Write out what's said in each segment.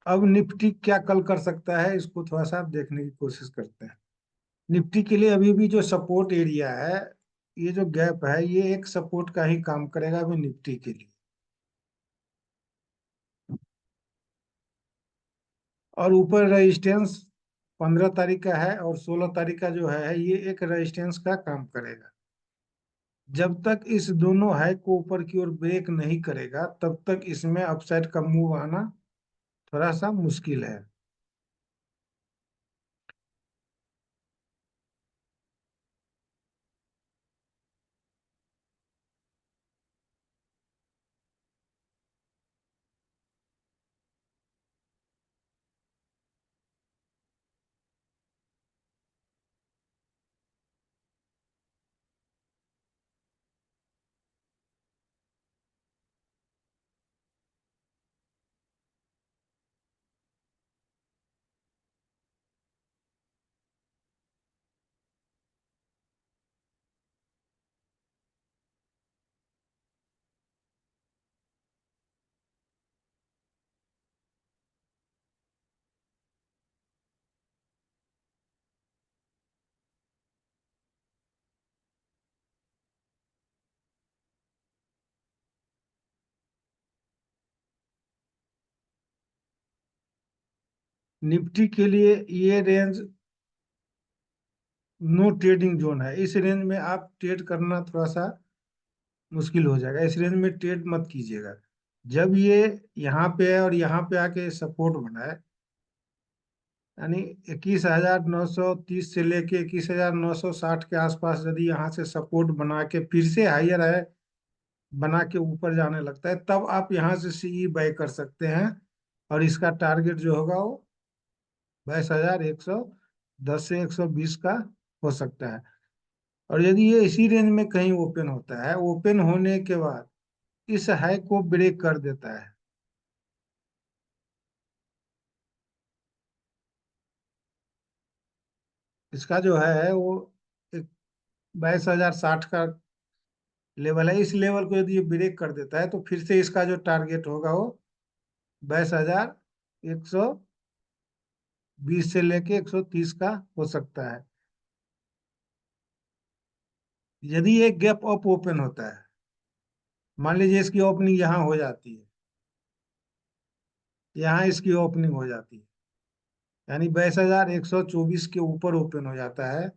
अब निफ्टी क्या कल कर सकता है, इसको थोड़ा सा देखने की कोशिश करते हैं। निफ्टी के लिए अभी भी जो सपोर्ट एरिया है, ये जो गैप है, ये एक सपोर्ट का ही काम करेगा अभी निफ्टी के लिए। और ऊपर रेजिस्टेंस 15 तारीख का है, और 16 तारीख का जो है ये एक रेजिस्टेंस का काम करेगा। जब तक इस दोनों हाई को ऊपर की ओर ब्रेक नहीं करेगा, तब तक इसमें अपसाइड का मूव आना थोड़ा सा मुश्किल है। निफ्टी के लिए ये रेंज नो ट्रेडिंग जोन है। इस रेंज में आप ट्रेड करना थोड़ा सा मुश्किल हो जाएगा। इस रेंज में ट्रेड मत कीजिएगा। जब ये यहाँ पे है और यहाँ पे आके सपोर्ट बना है, यानी 21,930 से लेके 21,960 के आसपास यदि यहाँ से सपोर्ट बना के फिर से हाइयर है, बना के ऊपर जाने लगता है, तब आप यहाँ से सीई बाय कर सकते हैं। और इसका टारगेट जो होगा वो 22,110 से 120 का हो सकता है। और यदि ये इसी रेंज में कहीं ओपन होता है, ओपन होने के बाद इस हाई को ब्रेक कर देता है, इसका जो है वो एक 22,060 का लेवल है। इस लेवल को यदि ये ब्रेक कर देता है, तो फिर से इसका जो टारगेट होगा वो 22,120 से लेके 130 का हो सकता है। यदि एक गैप अप ओपन होता है, मान लीजिए इसकी ओपनिंग यहाँ हो जाती है, यहाँ इसकी ओपनिंग हो जाती है, यानी 22,124 के ऊपर ओपन हो जाता है,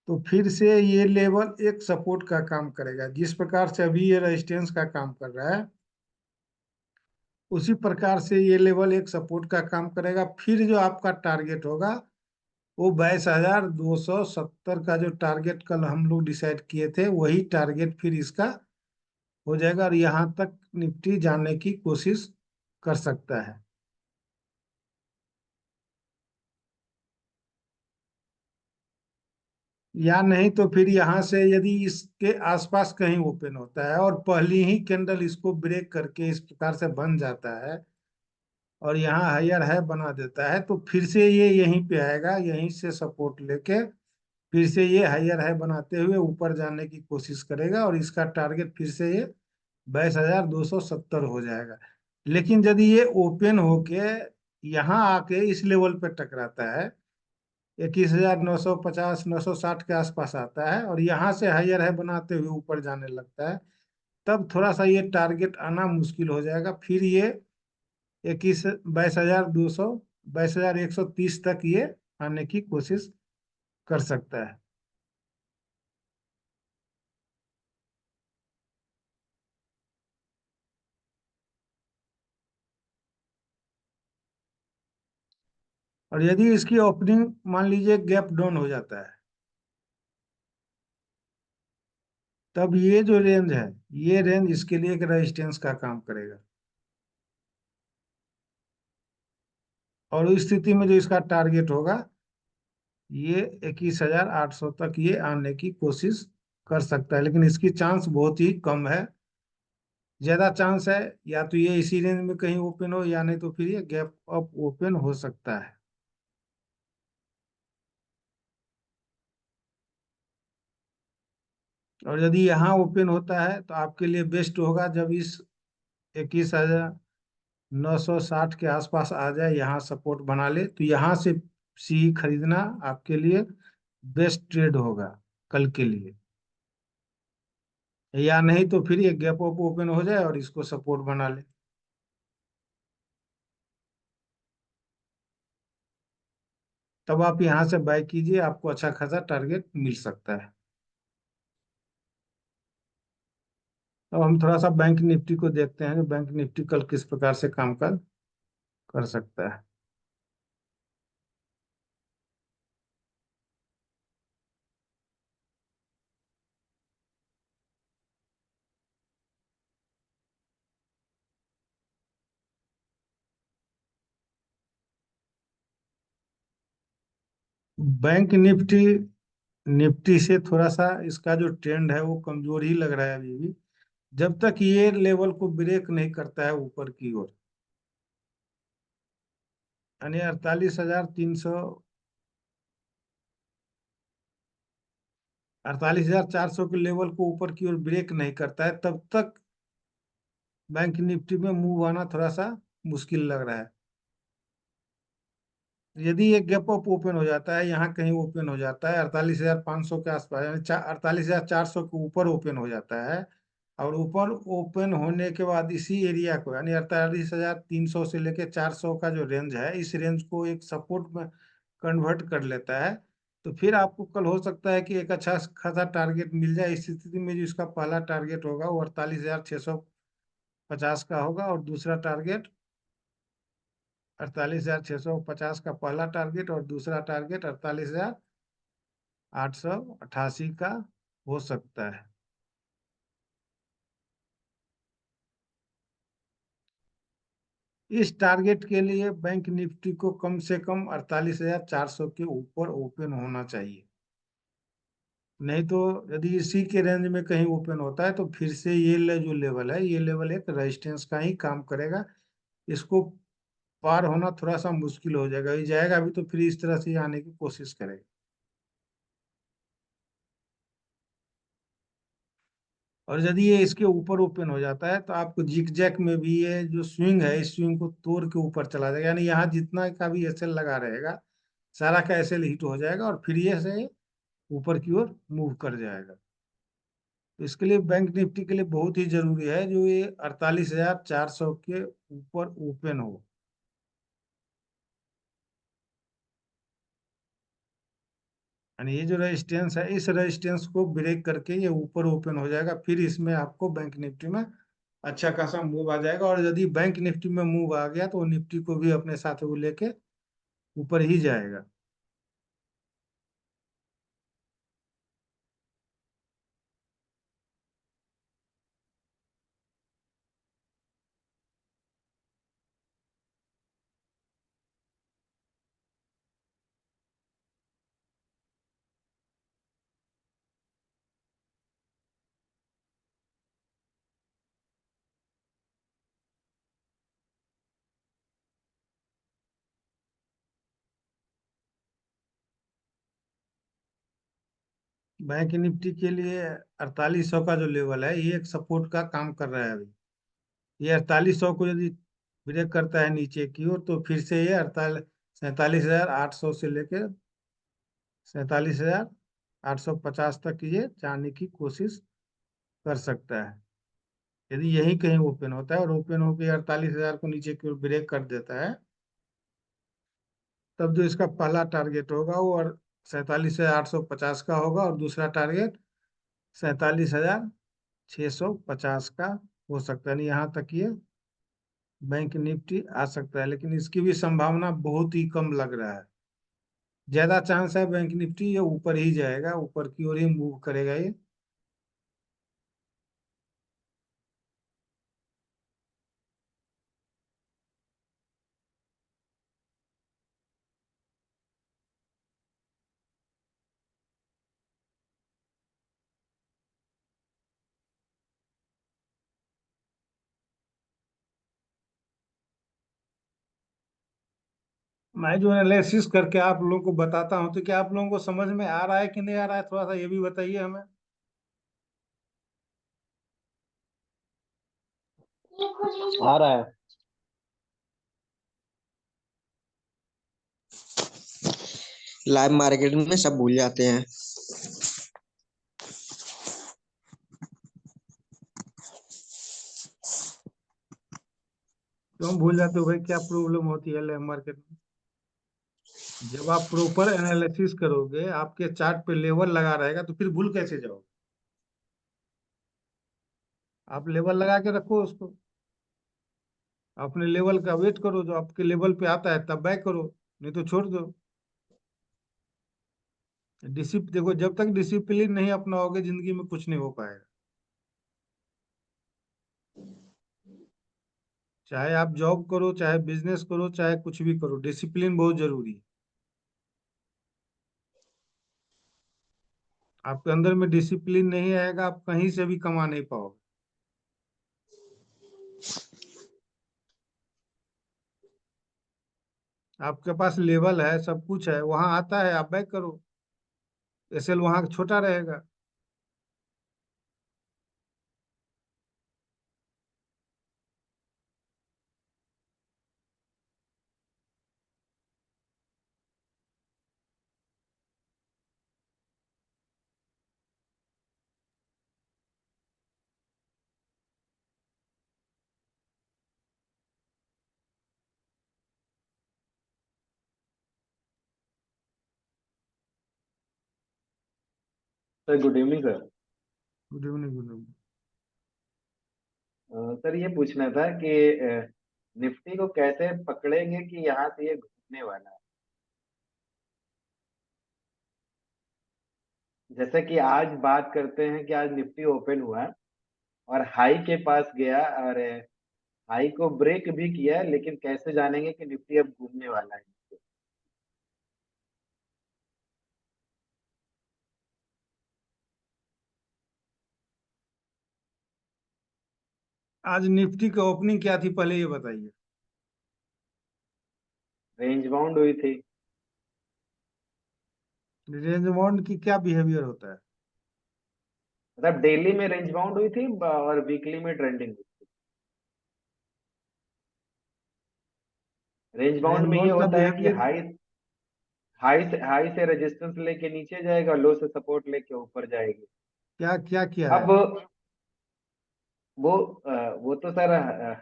तो फिर से ये लेवल एक सपोर्ट का काम करेगा। जिस प्रकार से अभी ये रेजिस्टेंस का काम कर रहा है, उसी प्रकार से ये लेवल एक सपोर्ट का काम करेगा। फिर जो आपका टारगेट होगा वो 22,270 का जो टारगेट कल हम लोग डिसाइड किए थे, वही टारगेट फिर इसका हो जाएगा, और यहाँ तक निफ्टी जाने की कोशिश कर सकता है। या नहीं तो फिर यहाँ से यदि इसके आसपास कहीं ओपन होता है और पहली ही कैंडल इसको ब्रेक करके इस प्रकार से बन जाता है, और यहाँ हायर है बना देता है, तो फिर से ये यहीं पे आएगा, यहीं से सपोर्ट लेके फिर से ये हायर है बनाते हुए ऊपर जाने की कोशिश करेगा, और इसका टारगेट फिर से ये 22,270 हो जाएगा। लेकिन यदि ये ओपन होके यहाँ आके इस लेवल पे टकराता है, 21,950 960 के आसपास आता है, और यहाँ से हायर है बनाते हुए ऊपर जाने लगता है, तब थोड़ा सा ये टारगेट आना मुश्किल हो जाएगा। फिर ये 22,130 तक ये आने की कोशिश कर सकता है। और यदि इसकी ओपनिंग मान लीजिए गैप डाउन हो जाता है, तब ये जो रेंज है, ये रेंज इसके लिए एक रेजिस्टेंस का काम करेगा। और उस स्थिति में जो इसका टारगेट होगा, ये 21,800 तक ये आने की कोशिश कर सकता है, लेकिन इसकी चांस बहुत ही कम है। ज्यादा चांस है या तो ये इसी रेंज में कहीं ओपन हो, या नहीं तो फिर ये गैप अप ओपन हो सकता है। और यदि यहाँ ओपन होता है, तो आपके लिए बेस्ट होगा जब इस 21,000 960 के आसपास आ जाए, यहाँ सपोर्ट बना ले, तो यहाँ से सी खरीदना आपके लिए बेस्ट ट्रेड होगा कल के लिए। या नहीं तो फिर ये गैप अप ओपन हो जाए और इसको सपोर्ट बना ले। तब आप यहाँ से बाय कीजिए, आपको अच्छा खासा टारगेट मिल सकता है। अब हम थोड़ा सा बैंक निफ्टी को देखते हैं कि बैंक निफ्टी कल किस प्रकार से कामकाज कर सकता है। बैंक निफ्टी निफ्टी से थोड़ा सा इसका जो ट्रेंड है वो कमजोर ही लग रहा है अभी भी, जब तक ये लेवल को ब्रेक नहीं करता है ऊपर की ओर। यानी 48,400 के लेवल को ऊपर की ओर ब्रेक नहीं करता है, तब तक बैंक निफ्टी में मूव आना थोड़ा सा मुश्किल लग रहा है। यदि ये गैप अप ओपन हो जाता है, यहाँ कहीं ओपन हो जाता है 48,500 के आसपास, यानी 48,400 के ऊपर ओपन हो जाता है, और ऊपर ओपन होने के बाद इसी एरिया को, यानी 48,300 से लेके 400 का जो रेंज है, इस रेंज को एक सपोर्ट में कन्वर्ट कर लेता है, तो फिर आपको कल हो सकता है कि एक अच्छा खासा टारगेट मिल जाए। इस स्थिति में जो इसका पहला टारगेट होगा वो 48,650 का होगा, और दूसरा टारगेट 48,650 का पहला टारगेट, और दूसरा टारगेट 48,888 का हो सकता है। इस टारगेट के लिए बैंक निफ्टी को कम से कम 48,400 के ऊपर ओपन होना चाहिए। नहीं तो यदि इसी के रेंज में कहीं ओपन होता है तो फिर से ये जो लेवल है, ये लेवल एक रेजिस्टेंस का ही काम करेगा। इसको पार होना थोड़ा सा मुश्किल हो जाएगा, ये जाएगा अभी तो फिर इस तरह से आने की कोशिश करेगा। और यदि ये इसके ऊपर ओपन हो जाता है तो आपको जिग जैक में भी ये जो स्विंग है, इस स्विंग को तोड़ के ऊपर चला जाएगा, यानी यहाँ जितना का भी एसएल लगा रहेगा, सारा का एसएल हिट हो जाएगा और फिर ये से ऊपर की ओर मूव कर जाएगा। तो इसके लिए बैंक निफ्टी के लिए बहुत ही जरूरी है जो ये 48,400 के ऊपर ओपन हो। यानी ये जो रेजिस्टेंस है, इस रेजिस्टेंस को ब्रेक करके ये ऊपर ओपन हो जाएगा, फिर इसमें आपको बैंक निफ्टी में अच्छा खासा मूव आ जाएगा। और यदि बैंक निफ्टी में मूव आ गया तो वो निफ्टी को भी अपने साथ वो लेके ऊपर ही जाएगा। बैंक निफ्टी के लिए 4800 का जो लेवल है, ये एक सपोर्ट का काम कर रहा है अभी। ये 4800 को यदि ब्रेक करता है नीचे की ओर, तो फिर से ये 47,800 से लेकर 47,850 तक ये जाने की कोशिश कर सकता है। यदि यही कहीं ओपन होता है और ओपन होकर 48,000 को नीचे की ओर ब्रेक कर देता है, तब जो इसका पहला टारगेट होगा वो 47,850 का होगा, और दूसरा टारगेट 47,650 का हो सकता है। नहीं, यहाँ तक ये बैंक निफ्टी आ सकता है, लेकिन इसकी भी संभावना बहुत ही कम लग रहा है। ज्यादा चांस है बैंक निफ्टी ये ऊपर ही जाएगा, ऊपर की ओर ही मूव करेगा ये। मैं जो एनालिसिस करके आप लोगों को बताता हूँ, तो क्या आप लोगों को समझ में आ रहा है कि नहीं आ रहा है, थोड़ा सा ये भी बताइए हमें। आ रहा है। लाइव मार्केट में सब भूल जाते हैं। क्यों भूल जाते हो भाई, क्या प्रॉब्लम होती है लेबर मार्केट में? जब आप प्रॉपर एनालिसिस करोगे, आपके चार्ट पे लेवल लगा रहेगा, तो फिर भूल कैसे जाओगे? आप लेवल लगा के रखो उसको, अपने लेवल का वेट करो, जो आपके लेवल पे आता है तब बाय करो, नहीं तो छोड़ दो। देखो, जब तक डिसिप्लिन नहीं अपनाओगे, जिंदगी में कुछ नहीं हो पाएगा। चाहे आप जॉब करो, चाहे बिजनेस करो, चाहे कुछ भी करो, डिसिप्लिन बहुत जरूरी है। आपके अंदर में डिसिप्लिन नहीं आएगा, आप कहीं से भी कमा नहीं पाओगे। आपके पास लेवल है, सब कुछ है, वहां आता है, आप बैक करो, एसएल वहां छोटा रहेगा। Sir good evening sir. Good evening, good evening. Sir ये पूछना था कि निफ्टी को कैसे पकड़ेंगे कि यहाँ से ये घूमने वाला है। जैसे कि आज बात करते हैं कि आज निफ्टी ओपन हुआ और हाई के पास गया और हाई को ब्रेक भी किया, लेकिन कैसे जानेंगे कि निफ्टी अब घूमने वाला है। आज निफ्टी की ओपनिंग क्या थी, पहले ये बताइए। रेंज बाउंड हुई थी। रेंज बाउंड की क्या बिहेवियर होता है? मतलब डेली में रेंज बाउंड हुई थी और वीकली में ट्रेंडिंग हुई थी। रेंज बाउंड रेंज में ये बाउंड का होता है कि बिहेवियर हाई से रेजिस्टेंस लेके नीचे जाएगा, लो से सपोर्ट लेके ऊपर जाएगी। क्या क्या किया है? अब वो वो तो सर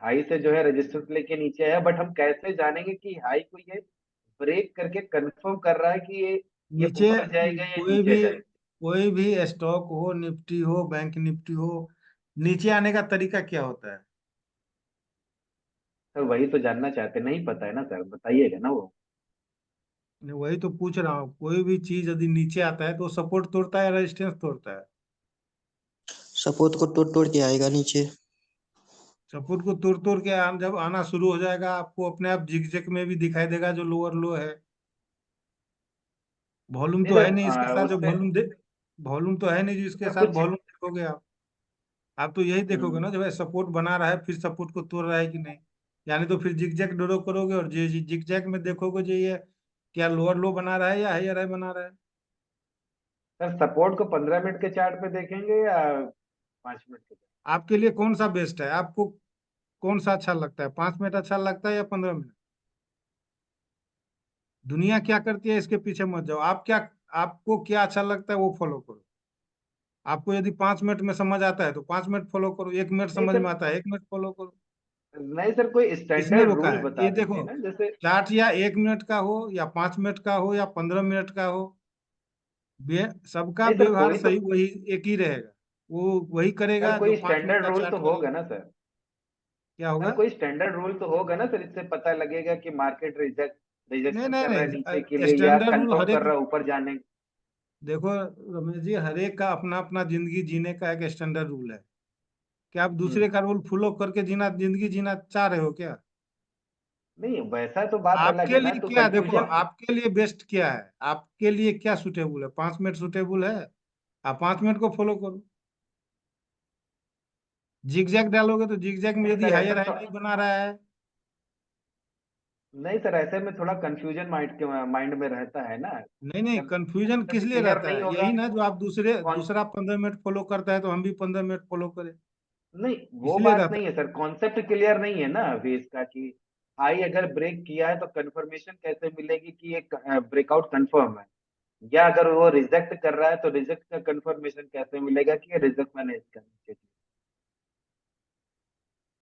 हाई से जो है रेजिस्टेंस लेके नीचे है, बट हम कैसे जानेंगे कि हाई को ये ब्रेक करके कंफर्म कर रहा है कि ये नीचे ऊपर जाएगा या कोई नीचे भी जाएगा। कोई भी स्टॉक हो, निफ्टी हो, बैंक निफ्टी हो, नीचे आने का तरीका क्या होता है? सर वही तो जानना चाहते, नहीं पता है ना सर, बताइएगा ना वो। नहीं, वही तो पूछ रहा हूँ, कोई भी चीज यदि नीचे आता है तो सपोर्ट तोड़ता है, रेजिस्टेंस तोड़ता है? सपोर्ट को तोड़ तोड़ के आएगा नीचे। सपोर्ट को तोड़ तोड़ के जब आना शुरू हो जाएगा, आपको अपने आप जिगजैग में भी दिखाई देगा जो लोअर लो है। वॉल्यूम नहीं तो है सर नहीं इसके साथ, जो उससे वॉल्यूम तो है नहीं जो इसके सर साथ कुछ वॉल्यूम देखोगे आप तो यही देखोगे ना, हम्म, जो है सपोर्ट बना रहा है, फिर सपोर्ट को तोड़ रहा है कि नहीं। यानी तो फिर जिगजैग ड्रॉ करोगे, और जे जिगजैग में देखोगे जो ये क्या लोअर लो बना रहा है या हायर हाई बना रहा है। सर सपोर्ट को 15 मिनट के चार्ट पे देखेंगे या 5 मिनट के चार्ट। आपके लिए कौन सा बेस्ट है? आपको कौन सा अच्छा लगता है, 5 मिनट अच्छा लगता है या 15 मिनट? दुनिया क्या करती है इसके पीछे मत जाओ, आपको क्या अच्छा लगता है वो फॉलो करो। आपको यदि 5 मिनट में समझ आता है तो 5 मिनट फॉलो करो, 1 मिनट नहीं समझ सर, में आता है 1 मिनट फॉलो करो। नहीं सर कोई किसने स्टैंडर्ड रोका रूल है? बता ये दीजिए देखो, ना जैसे। चार्ट या 1 मिनट का हो या 5 मिनट का हो या 15 मिनट का हो, सबका नहीं सर व्यवहार कोई तो सही वही एक ही रहेगा। वो वही सर करेगा जो कोई 5 मिनट स्टैंडर्ड का रूल तो चार्ट होगा करेगा। ना सर। क्या सर होगा? कोई स्टैंडर्ड रूल तो होगा ना सर, इससे पता लगेगा कि मार्केट नहीं रिजेक्शन नहीं कर रहा है नीचे के नहीं, लिए या स्टैंडर्ड रूल कंफर्म हर कर एक। रहा है ऊपर जाने। देखो रमेश जी, हर एक का अपना अपना जिंदगी जीने का एक स्टैंडर्ड रूल है। क्या आप हम्म। दूसरे का रूल फॉलो करके जीना, जिंदगी जीना चाह रहे हो क्या? नहीं वैसा तो बात अलग आपके है ना, लिए तो क्या, देखो कंफ्यूजन। आपके लिए बेस्ट क्या है, आपके लिए क्या सुटेबल है? 5 मिनट सुटेबल है, आप 5 मिनट को फॉलो करो। जिगजैग डालोगे तो जिगजैग में नहीं यदि सर ऐसा हायर हाई तो नहीं बना रहा है। नहीं सर, ऐसे में थोड़ा कंफ्यूजन माइंड में रहता है ना। नहीं नहीं, जब कंफ्यूजन कंसेप्ट किस लिए क्लियर रहता नहीं है? होगा। यही ना जो आप कौन दूसरा 15 मिनट फॉलो करता है तो हम भी 15 मिनट फॉलो करें, नहीं, वो इसलिए बात रहता नहीं है। है सर, कॉन्सेप्ट क्लियर नहीं है ना अभी इसका कि हाई अगर ब्रेक किया है तो कंफर्मेशन कैसे मिलेगी कि ये ब्रेकआउट कंफर्म है। या अगर वो रिजेक्ट कर रहा है तो रिजेक्ट का कंफर्मेशन कैसे मिलेगा कि रिजेक्ट मैंने इसका नीचे किया?